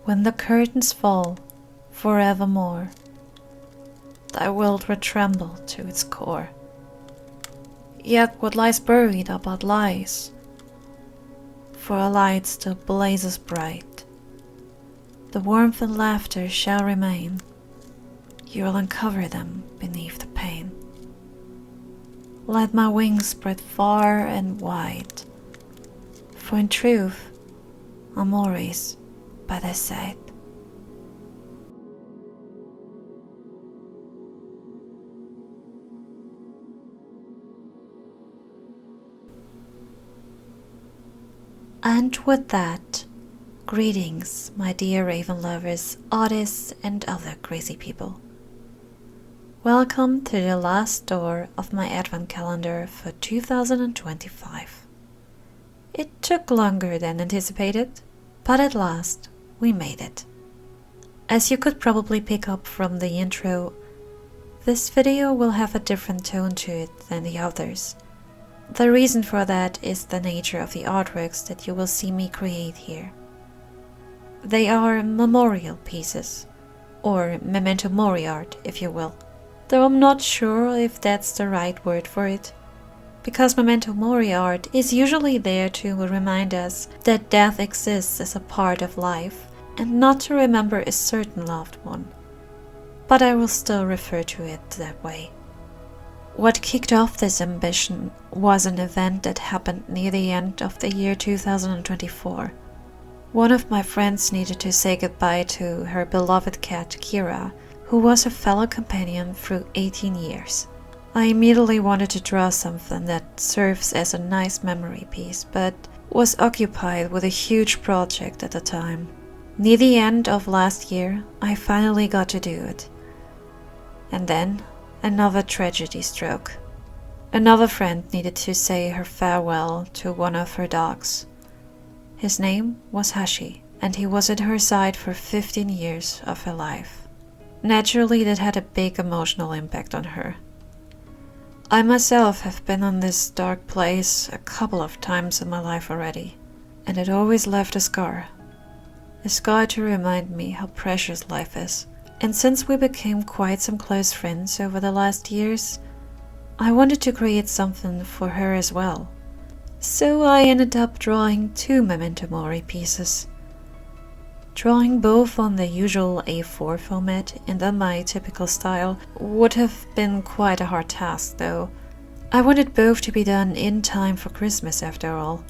When the curtains fall forevermore, thy world will tremble to its core. Yet what lies buried are but lies, for a light still blazes bright. The warmth and laughter shall remain, you'll uncover them beneath the pain. Let my wings spread far and wide, for in truth I'm always by thy side. And with that, greetings, my dear Raven lovers, artists, and other crazy people. Welcome to the last door of my advent calendar for 2025. It took longer than anticipated, but at last we made it. As you could probably pick up from the intro, this video will have a different tone to it than the others. The reason for that is the nature of the artworks that you will see me create here. They are memorial pieces, or Memento Mori Art if you will, though I'm not sure if that's the right word for it, because Memento Mori Art is usually there to remind us that death exists as a part of life and not to remember a certain loved one, but I will still refer to it that way. What kicked off this ambition was an event that happened near the end of the year 2024. One of my friends needed to say goodbye to her beloved cat Kira, who was her fellow companion through 18 years. I immediately wanted to draw something that serves as a nice memory piece, but was occupied with a huge project at the time. Near the end of last year, I finally got to do it. And then another tragedy struck. Another friend needed to say her farewell to one of her dogs. His name was Hashi, and he was at her side for 15 years of her life. Naturally, that had a big emotional impact on her. I myself have been on this dark place a couple of times in my life already, and it always left a scar. A scar to remind me how precious life is. And since we became quite some close friends over the last years, I wanted to create something for her as well. So I ended up drawing 2 Memento Mori pieces. Drawing both on the usual A4 format and in my typical style would have been quite a hard task though. I wanted both to be done in time for Christmas after all.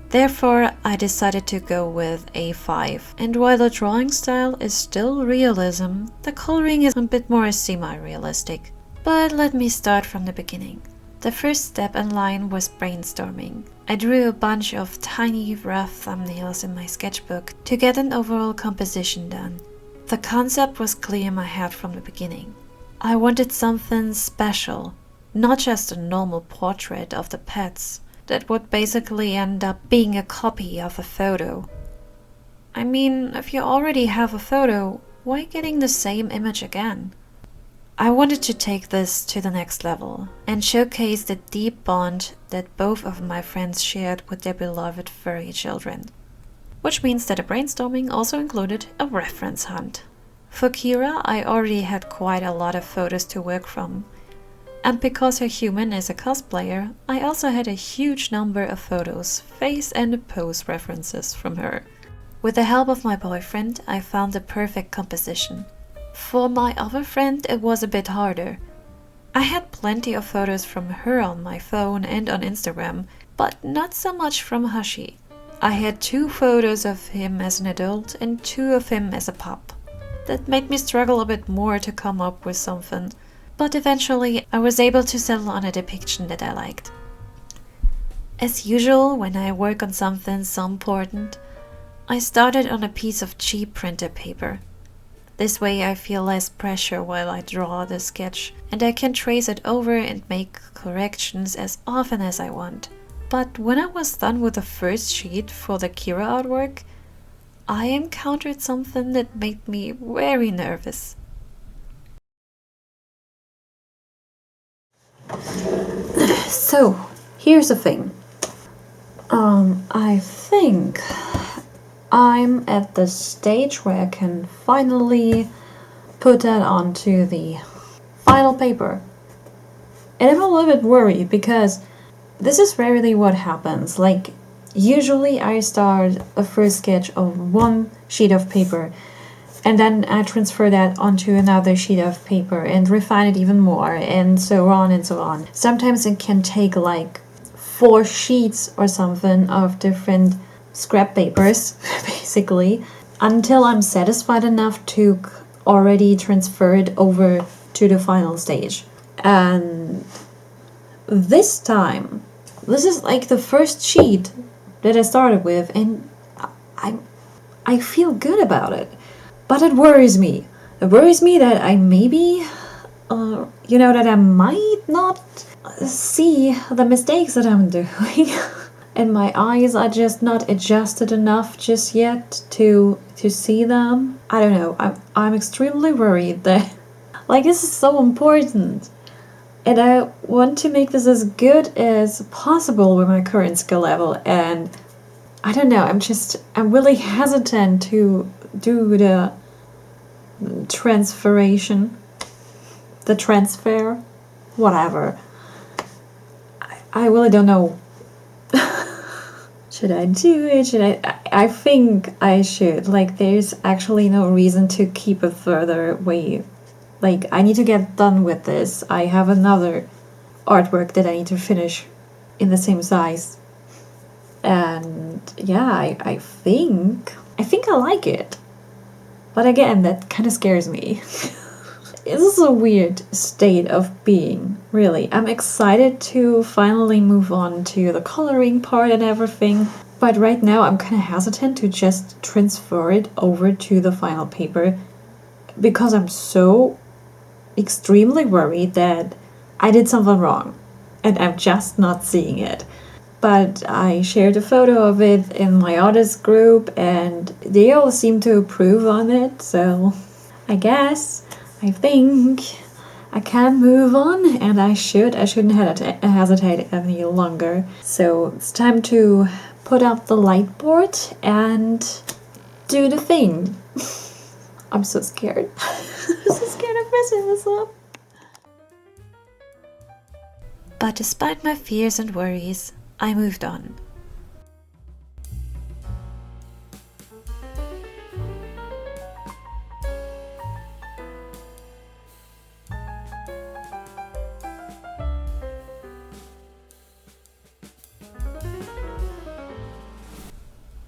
Therefore, I decided to go with A5, and while the drawing style is still realism, the coloring is a bit more semi-realistic. But let me start from the beginning. The first step in line was brainstorming. I drew a bunch of tiny rough thumbnails in my sketchbook to get an overall composition done. The concept was clear in my head from the beginning. I wanted something special, not just a normal portrait of the pets that would basically end up being a copy of a photo. I mean, if you already have a photo, why getting the same image again? I wanted to take this to the next level and showcase the deep bond that both of my friends shared with their beloved furry children. Which means that the brainstorming also included a reference hunt. For Kira, I already had quite a lot of photos to work from. And because her human is a cosplayer, I also had a huge number of photos, face and pose references from her. With the help of my boyfriend, I found the perfect composition. For my other friend, it was a bit harder. I had plenty of photos from her on my phone and on Instagram, but not so much from Hashi. I had 2 photos of him as an adult and 2 of him as a pup. That made me struggle a bit more to come up with something. But eventually I was able to settle on a depiction that I liked. As usual, when I work on something so important, I started on a piece of cheap printer paper. This way I feel less pressure while I draw the sketch, and I can trace it over and make corrections as often as I want. But when I was done with the first sheet for the Kira artwork, I encountered something that made me very nervous. So, here's the thing. I think I'm at the stage where I can finally put that onto the final paper. And I'm a little bit worried because this is rarely what happens. Like, usually I start a first sketch of one sheet of paper and then I transfer that onto another sheet of paper and refine it even more, and so on and so on. Sometimes it can take like 4 sheets or something of different scrap papers, basically, until I'm satisfied enough to already transfer it over to the final stage. And this time, this is like the first sheet that I started with, and I feel good about it. But it worries me. It worries me that I maybe, that I might not see the mistakes that I'm doing. And my eyes are just not adjusted enough just yet to see them. I don't know. I'm extremely worried that, like, this is so important. And I want to make this as good as possible with my current skill level. And I don't know, I'm really hesitant to do the transfer, whatever. I really don't know. Should I do it? I think I should. Like, there's actually no reason to keep it further away. Like, I need to get done with this. I have another artwork that I need to finish in the same size. And yeah, I think I like it. But again, that kind of scares me. This is a weird state of being, really. I'm excited to finally move on to the coloring part and everything, but right now I'm kind of hesitant to just transfer it over to the final paper because I'm so extremely worried that I did something wrong and I'm just not seeing it. But I shared a photo of it in my artist group and they all seem to approve on it, so I think I can move on, and I shouldn't hesitate any longer. So it's time to put up the light board and do the thing. I'm so scared. I'm so scared of messing this up. But despite my fears and worries, I moved on.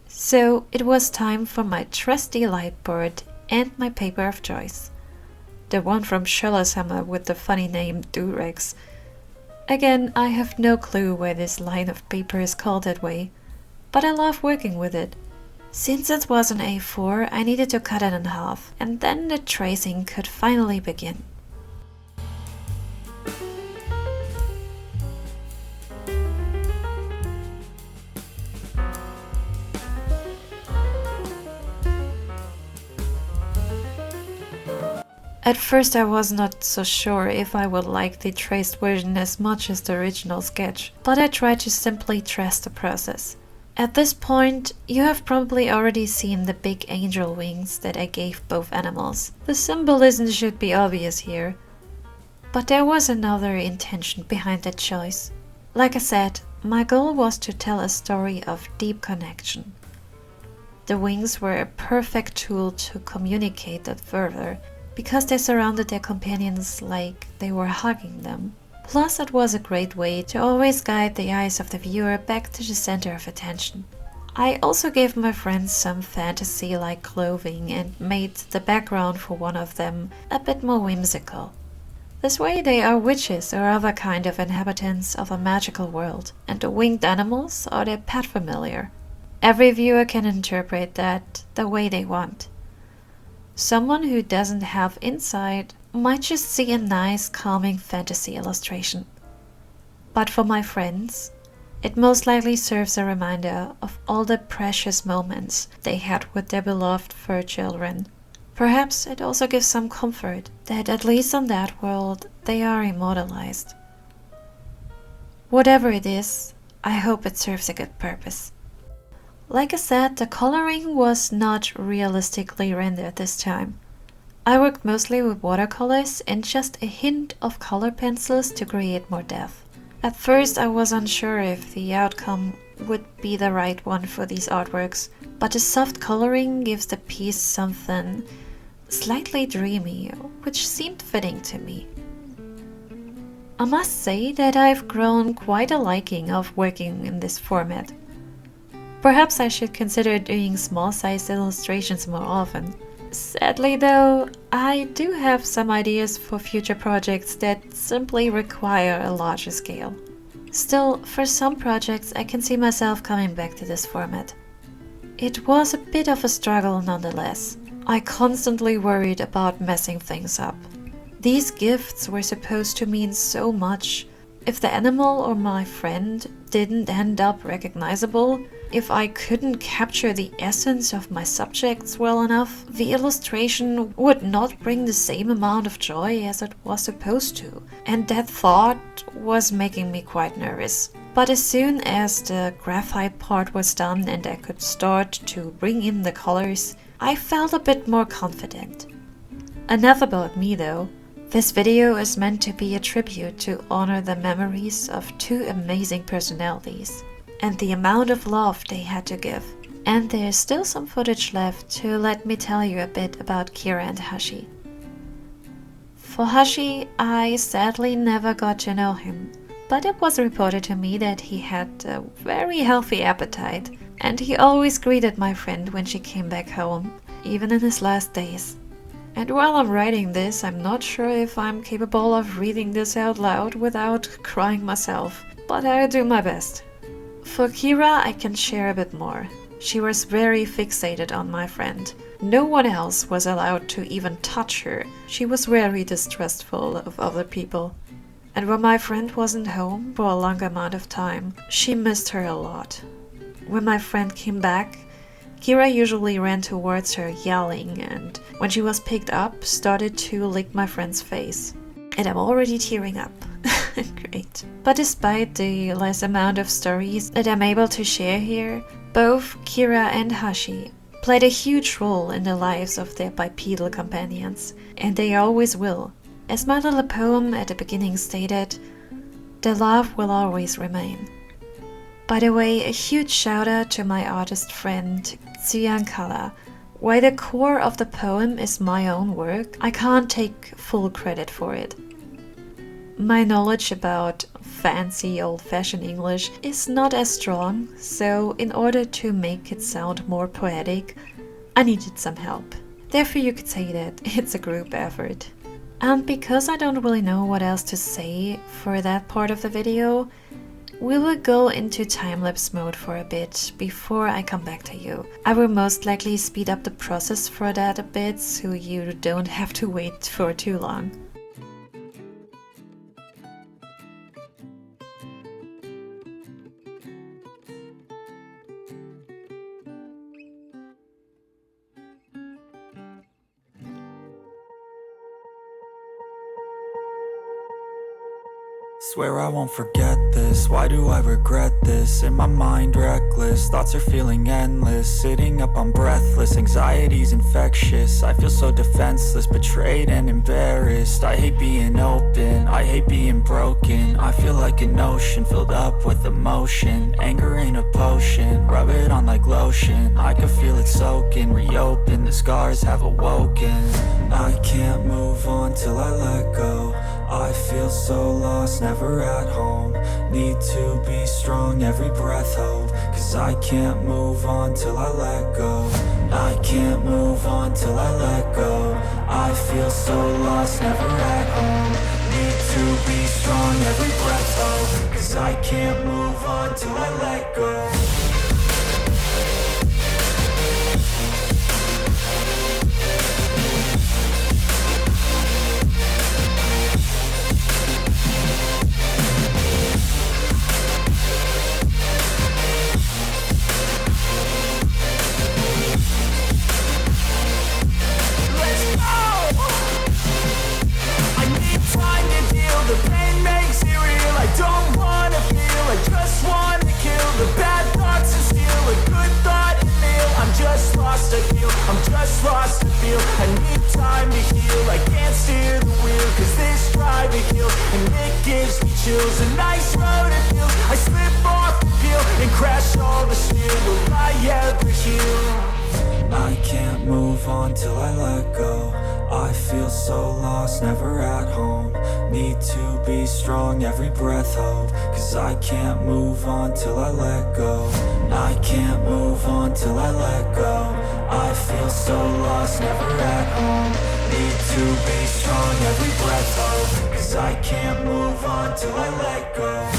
So it was time for my trusty light board and my paper of choice. The one from Schöllershammer with the funny name Durex. Again, I have no clue why this line of paper is called that way, but I love working with it. Since it was an A4, I needed to cut it in half, and then the tracing could finally begin. At first I was not so sure if I would like the traced version as much as the original sketch, but I tried to simply trace the process. At this point, you have probably already seen the big angel wings that I gave both animals. The symbolism should be obvious here, but there was another intention behind that choice. Like I said, my goal was to tell a story of deep connection. The wings were a perfect tool to communicate that further, because they surrounded their companions like they were hugging them. Plus, it was a great way to always guide the eyes of the viewer back to the center of attention. I also gave my friends some fantasy-like clothing and made the background for one of them a bit more whimsical. This way they are witches or other kind of inhabitants of a magical world, and the winged animals are their pet familiar. Every viewer can interpret that the way they want. Someone who doesn't have insight might just see a nice, calming fantasy illustration. But for my friends, it most likely serves a reminder of all the precious moments they had with their beloved fur children. Perhaps it also gives some comfort that at least in that world they are immortalized. Whatever it is, I hope it serves a good purpose. Like I said, the coloring was not realistically rendered this time. I worked mostly with watercolors and just a hint of color pencils to create more depth. At first I was unsure if the outcome would be the right one for these artworks, but the soft coloring gives the piece something slightly dreamy, which seemed fitting to me. I must say that I've grown quite a liking of working in this format. Perhaps I should consider doing small-sized illustrations more often. Sadly though, I do have some ideas for future projects that simply require a larger scale. Still, for some projects I can see myself coming back to this format. It was a bit of a struggle nonetheless. I constantly worried about messing things up. These gifts were supposed to mean so much. If the animal or my friend didn't end up recognizable, if I couldn't capture the essence of my subjects well enough, the illustration would not bring the same amount of joy as it was supposed to. And that thought was making me quite nervous. But as soon as the graphite part was done and I could start to bring in the colors, I felt a bit more confident. Enough about me though. This video is meant to be a tribute to honor the memories of two amazing personalities and the amount of love they had to give. And there's still some footage left to let me tell you a bit about Kira and Hashi. For Hashi, I sadly never got to know him, but it was reported to me that he had a very healthy appetite, and he always greeted my friend when she came back home, even in his last days. And while I'm writing this, I'm not sure if I'm capable of reading this out loud without crying myself, but I'll do my best. For Kira, I can share a bit more. She was very fixated on my friend. No one else was allowed to even touch her. She was very distrustful of other people. And when my friend wasn't home for a long amount of time, she missed her a lot. When my friend came back, Kira usually ran towards her yelling, and when she was picked up, started to lick my friend's face. And I'm already tearing up. Great. But despite the less amount of stories that I'm able to share here, both Kira and Hashi played a huge role in the lives of their bipedal companions, and they always will. As my little poem at the beginning stated, their love will always remain. By the way, a huge shout out to my artist friend Tsian Kala. While the core of the poem is my own work, I can't take full credit for it. My knowledge about fancy old-fashioned English is not as strong, so in order to make it sound more poetic, I needed some help. Therefore you could say that it's a group effort. And because I don't really know what else to say for that part of the video, we will go into time-lapse mode for a bit before I come back to you. I will most likely speed up the process for that a bit so you don't have to wait for too long. Swear I won't forget this, why do I regret this? In my mind reckless, thoughts are feeling endless. Sitting up, I'm breathless, anxiety's infectious. I feel so defenseless, betrayed and embarrassed. I hate being open, I hate being broken. I feel like an ocean filled up with emotion. Anger ain't a potion, rub it on like lotion. I can feel it soaking, reopen, the scars have awoken. I can't move on till I let go. I feel so lost, never at home. Need to be strong, every breath hold. Cause I can't move on till I let go. I can't move on till I let go. I feel so lost, never at home. Need to be strong, every breath hold. Cause I can't move on till I let go. The pain makes it real. I don't wanna feel, I just wanna kill the bad thoughts. wheels. A nice road it feels. I slip off the peel and crash all the steel. Will I ever heal? I can't move on till I let go. I feel so lost, never at home. Need to be strong, every breath hope. Cause I can't move on till I let go. I can't move on till I let go. I feel so lost, never at home. Need to be strong, every breath hope. Cause I can't move on till I let go.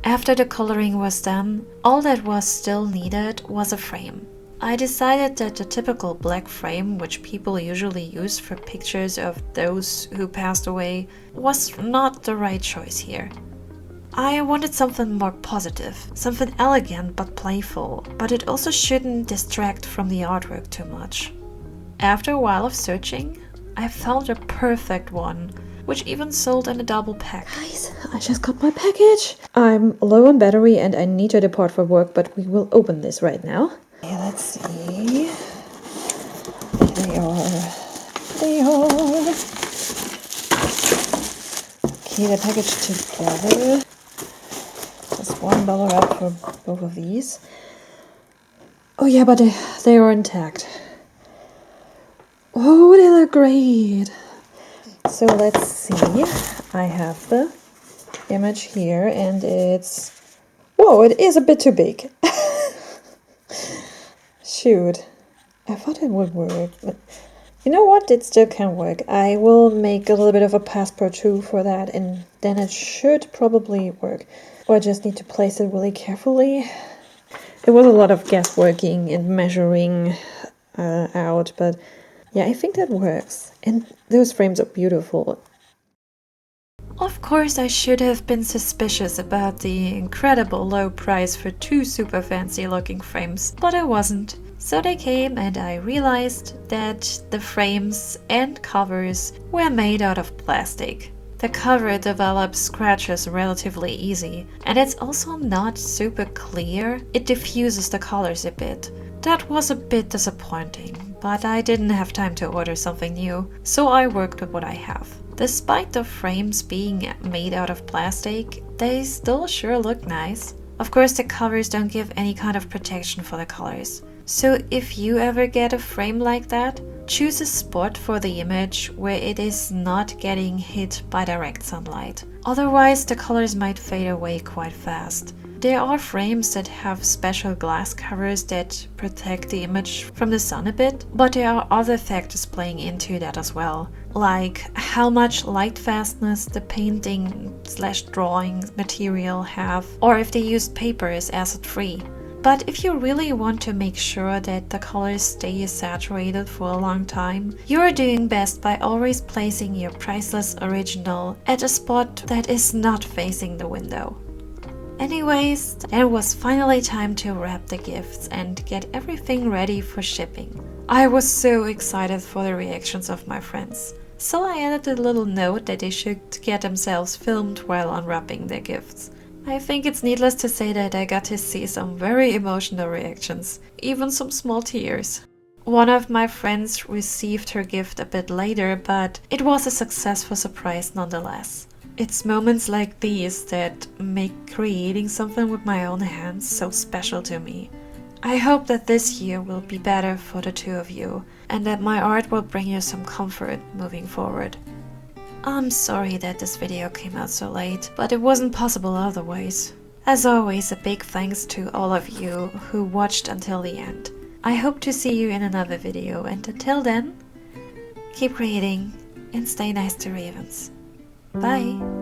After the coloring was done, all that was still needed was a frame. I decided that the typical black frame, which people usually use for pictures of those who passed away, was not the right choice here. I wanted something more positive, something elegant but playful, but it also shouldn't distract from the artwork too much. After a while of searching, I found a perfect one, which even sold in a double pack. Guys, I just got my package. I'm low on battery and I need to depart for work, but we will open this right now. Okay, let's see. They are. Okay, they're packaged together. Just $1 up for both of these. Oh yeah, but they are intact. Oh, they look great. So let's see. I have the image here and it's... Whoa, it is a bit too big. Shoot. I thought it would work, but you know what? It still can work. I will make a little bit of a passport too for that and then it should probably work. Or I just need to place it really carefully. It was a lot of guessworking and measuring out, but yeah, I think that works. And those frames are beautiful. Of course, I should have been suspicious about the incredible low price for two super fancy looking frames, but I wasn't. So they came and I realized that the frames and covers were made out of plastic. The cover develops scratches relatively easy, and it's also not super clear. It diffuses the colors a bit. That was a bit disappointing, but I didn't have time to order something new, so I worked with what I have. Despite the frames being made out of plastic, they still sure look nice. Of course, the covers don't give any kind of protection for the colors. So if you ever get a frame like that, choose a spot for the image where it is not getting hit by direct sunlight. Otherwise, the colors might fade away quite fast. There are frames that have special glass covers that protect the image from the sun a bit, but there are other factors playing into that as well, like how much light fastness the painting/drawing material have, or if they use paper is acid-free. But if you really want to make sure that the colors stay saturated for a long time, you are doing best by always placing your priceless original at a spot that is not facing the window. Anyways, it was finally time to wrap the gifts and get everything ready for shipping. I was so excited for the reactions of my friends, so I added a little note that they should get themselves filmed while unwrapping their gifts. I think it's needless to say that I got to see some very emotional reactions, even some small tears. One of my friends received her gift a bit later, but it was a successful surprise nonetheless. It's moments like these that make creating something with my own hands so special to me. I hope that this year will be better for the two of you, and that my art will bring you some comfort moving forward. I'm sorry that this video came out so late, but it wasn't possible otherwise. As always, a big thanks to all of you who watched until the end. I hope to see you in another video, and until then, keep creating and stay nice to ravens. Bye!